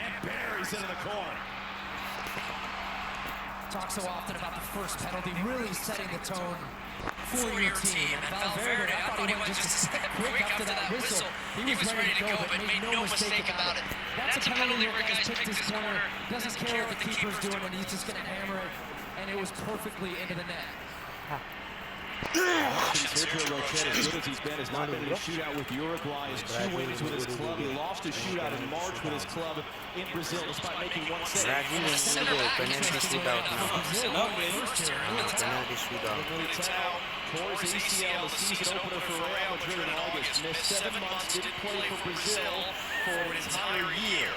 and buries into the corner. Talk so often about the first penalty really setting the tone for your team. And Valverde, I thought he went just quick after that whistle. He was ready to go, but made no mistake about it. That's a penalty where guys picked his corner, doesn't care what the keeper's doing, and he's just going to hammer it. And it was perfectly into the net. Sergio Rocher, as good as he's been, has not been in a shootout with Uruguay. His 2 wins with his club. He lost his shootout in March with his club in Brazil, despite making 1 save. Penalty shootout now. Penalty shootout. Tore his ACL, the season opener for Real Madrid in August. Missed 7 months, didn't play for Brazil for an entire year.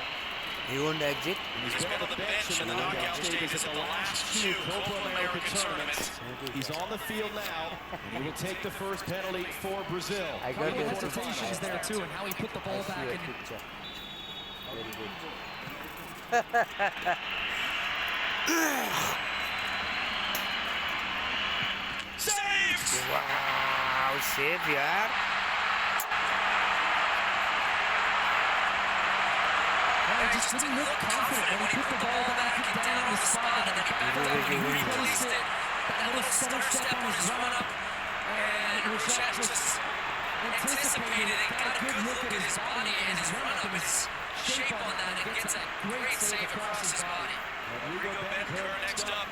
He won't exit. He's been on the bench in the knockout stages at the last 2 Copa America tournaments. He's on the field now, and he will take the first penalty for Brazil. I got the hesitations there too, and how he put the ball back in. Very good. Save! Wow, save, yaar. He just didn't look confident when he put the ball back down on the spot and then he replaced it. That little stutter step on his run up, and Rocher just anticipated it, got a good look at his body and his run up, his shape on that, and gets that great save across his body. Rodrigo Bentancur next up.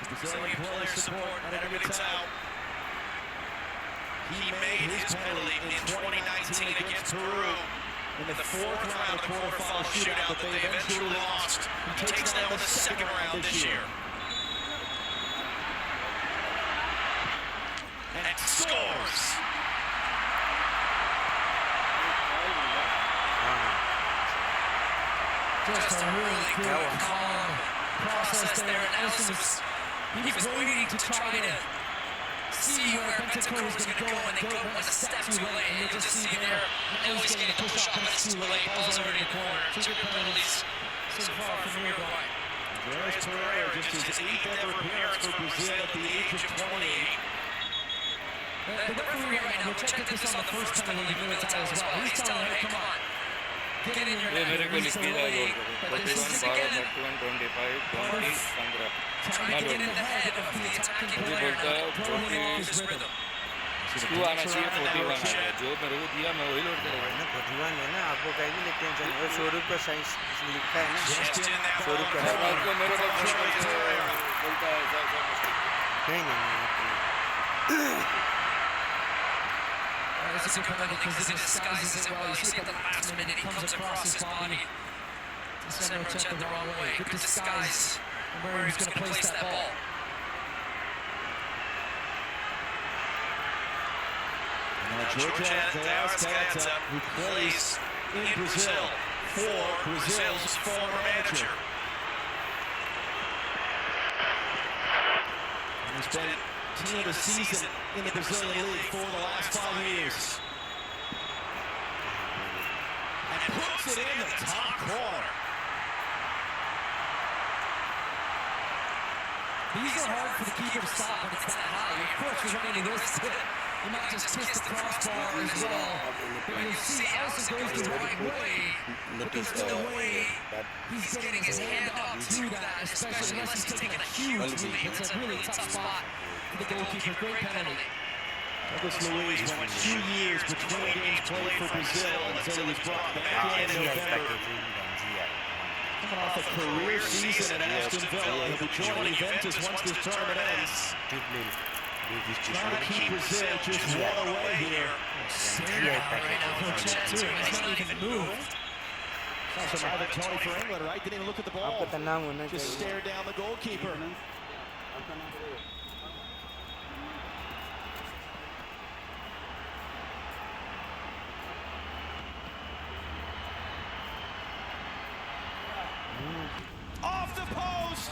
Brazilian player support at Militao. He made his penalty in 2019 against Peru. In the 4th round of quarterfinal shootout that they eventually lost. He takes now the 2nd round this year. And scores! Just a really good, calm process there. And Nelson was waiting to try to see where Bentancur was going to go, and they went a step too late, and you just see there, now he's getting to push off, but it's too late, ball's already in the corner. 2 good penalties so far from Uruguay. Andrés Pereira, just his 8th ever appearance for Brazil at the age of 28. The referee right now, Rocher did this on the first penalty to Militao as well. He's telling him, hey, come on, get in your net, release the lead. But this is again, trying to get in the head of the attacking player, not throw him off his rhythm. तू आना चाहिए 41 आ गया जो मेरे को दिया मैं वही लोड करेगा ना 41 है ना आपको कहीं भी लिखते हैं वो स्वरूप का साइंस लिखा है ना स्वरूप का बात को मेरे को बोलता है नहीं This is a penalty because it disguises it well. You see at the last minute he comes across his body to send Rocher the wrong way. Good disguise where he's going to place that ball. Jorge Galazza, who plays in Brazil for Brazil's former manager. And he's been team of the season in the Brazilian League for the last 5 years. And puts it in the top corner. These are hard for the keeper to stop when it's that high. Of course, you're running into this. You might just kiss the crossbar as well. But you'll see Elsa goes the right way. But there's no way he's getting his hand up to that, especially unless he's taking a huge lead. It's a really tough spot for the goalkeeper. Great penalty. Douglas Luiz went 2 years between games played for Brazil until he was brought back in November. Coming off a career season at Aston Villa, he'll be joining Juventus once this tournament ends. He's trying to keep Brazil just one away here. He's not even moved. That's a Ivan Toney for England, right? Didn't even look at the ball. Just stared down the goalkeeper. Off the post!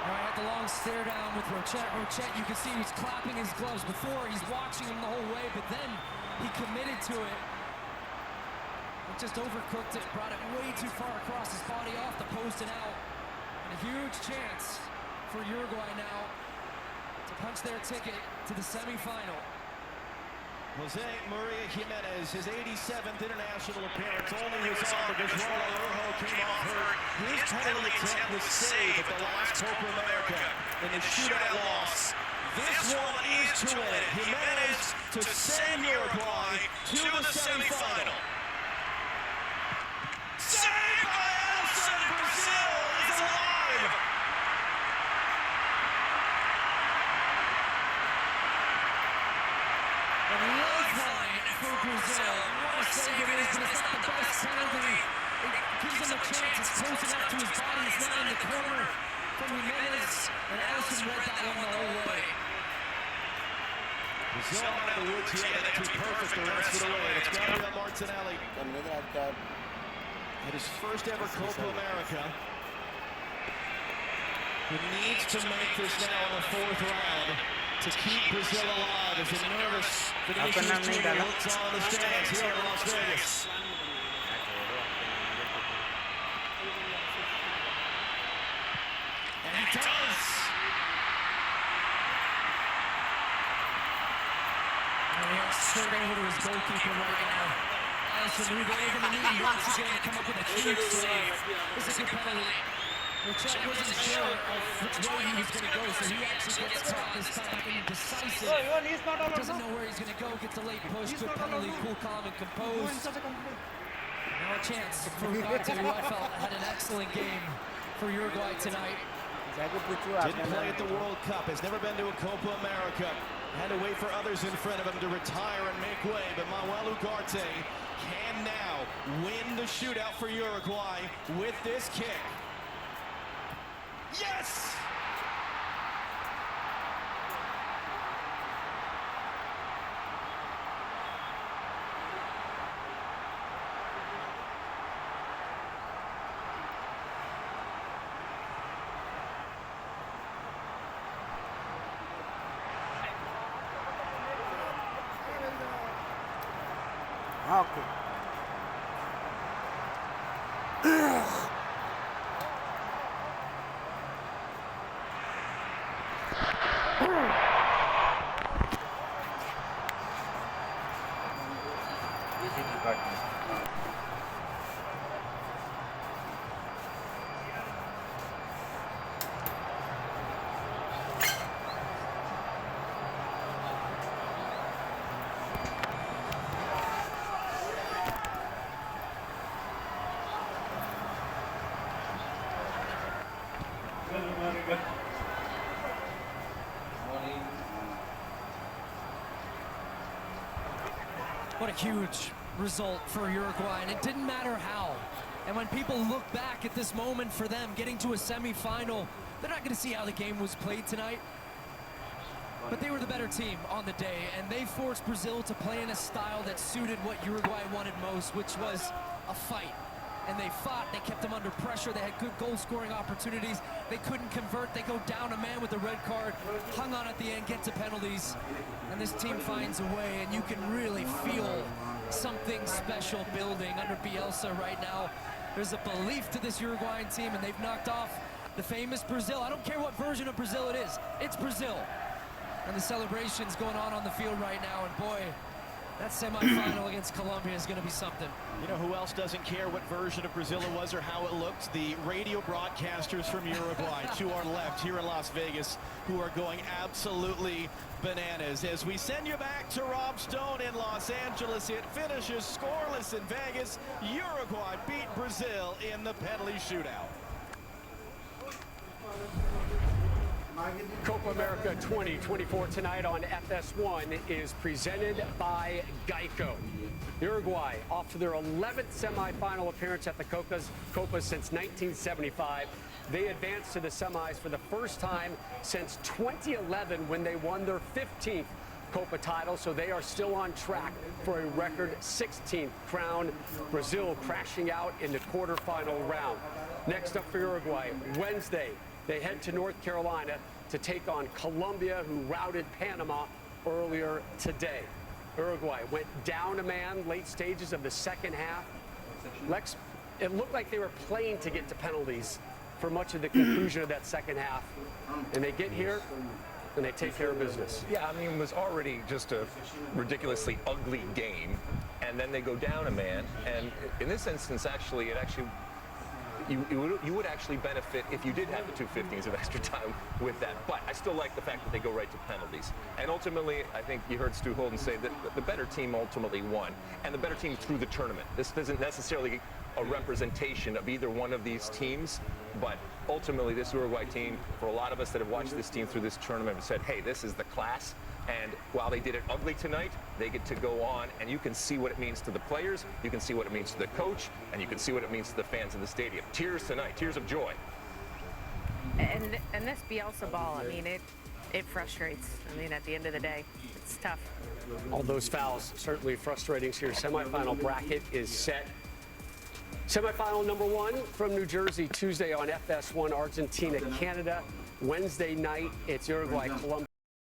Alright, the long stare down with Rocher. Rocher, you can see he's clapping his gloves before. He's watching him the whole way, but then he committed to it. He just overcooked it, brought it way too far across his body, off the post and out. And a huge chance for Uruguay now to punch their ticket to the semifinal. Jose Maria Jimenez, his 87th international appearance, only was on because Ronald Araujo came off hurt. His penalty attempt was saved at the last Copa America in the shootout loss. This one is to win. Jimenez to send Uruguay to the semifinal. Saved by Alisson! Brazil is alive! A lifeline for Brazil. What a save it is, but it's not the best penalty. It gives him a chance. It's close enough to his body. It's not in the corner from Jimenez. And Alisson read that one the whole way. Brazil out of the woods here, and that's perfect the rest of the way. It's Gabriel Martinelli. At his first ever Copa America. He needs to make this now in the fourth round to keep Brazil alive as a nervous Vinicius Junior looks on the stands here in Las Vegas. And he does! And he heads straight over to his goalkeeper right now. Alisson moving over the knee once again, come up with a huge save. This is a good penalty. Rochet wasn't sure of which way he was going to go, so he actually gets caught this time indecisive. Doesn't know where he's going to go, gets a late push, good penalty, cool, calm, and composed. Now a chance for Ugarte, who I felt had an excellent game for Uruguay tonight. Didn't play at the World Cup, has never been to a Copa America. Had to wait for others in front of him to retire and make way, but Manuel Ugarte can now win the shootout for Uruguay with this kick. Yes! Okay. What a huge result for Uruguay, and it didn't matter how. And when people look back at this moment for them getting to a semifinal, they're not going to see how the game was played tonight. But they were the better team on the day, and they forced Brazil to play in a style that suited what Uruguay wanted most, which was a fight. And they fought, they kept them under pressure, they had good goal-scoring opportunities, they couldn't convert, they go down a man with a red card, hung on at the end, get to penalties, and this team finds a way, and you can really feel something special building under Bielsa right now. There's a belief to this Uruguayan team, and they've knocked off the famous Brazil. I don't care what version of Brazil it is, it's Brazil. And the celebration's going on the field right now, and boy, that semifinal against Colombia is going to be something. You know who else doesn't care what version of Brazil it was or how it looked? The radio broadcasters from Uruguay to our left here in Las Vegas, who are going absolutely bananas. As we send you back to Rob Stone in Los Angeles, it finishes scoreless in Vegas. Uruguay beat Brazil in the penalty shootout. Copa America 2024 tonight on FS1 is presented by Geico. Uruguay off to their 11th semifinal appearance at the Copa since 1975. They advanced to the semis for the first time since 2011 when they won their 15th Copa title, so they are still on track for a record 16th crown. Brazil crashing out in the quarterfinal round. Next up for Uruguay, Wednesday, they head to North Carolina to take on Colombia, who routed Panama earlier today. Uruguay went down a man late stages of the second half. It looked like they were playing to get to penalties for much of the conclusion of that second half. And they get here, and they take care of business. Yeah, I mean, it was already just a ridiculously ugly game, and then they go down a man, and in this instance, actually, you would actually benefit if you did have the 2:15s of extra time with that. But I still like the fact that they go right to penalties. And ultimately, I think you heard Stu Holden say that the better team ultimately won, and the better team through the tournament. This isn't necessarily a representation of either one of these teams, but ultimately this Uruguay team, for a lot of us that have watched this team through this tournament, have said, hey, this is the class. And while they did it ugly tonight, they get to go on, and you can see what it means to the players, you can see what it means to the coach, and you can see what it means to the fans in the stadium. Tears tonight, tears of joy. And this Bielsa ball, I mean, it frustrates. I mean, at the end of the day, it's tough. All those fouls certainly frustrating. So your semifinal bracket is set. Semifinal number 1 from New Jersey, Tuesday on FS1, Argentina, Canada. Wednesday night, it's Uruguay, Colombia.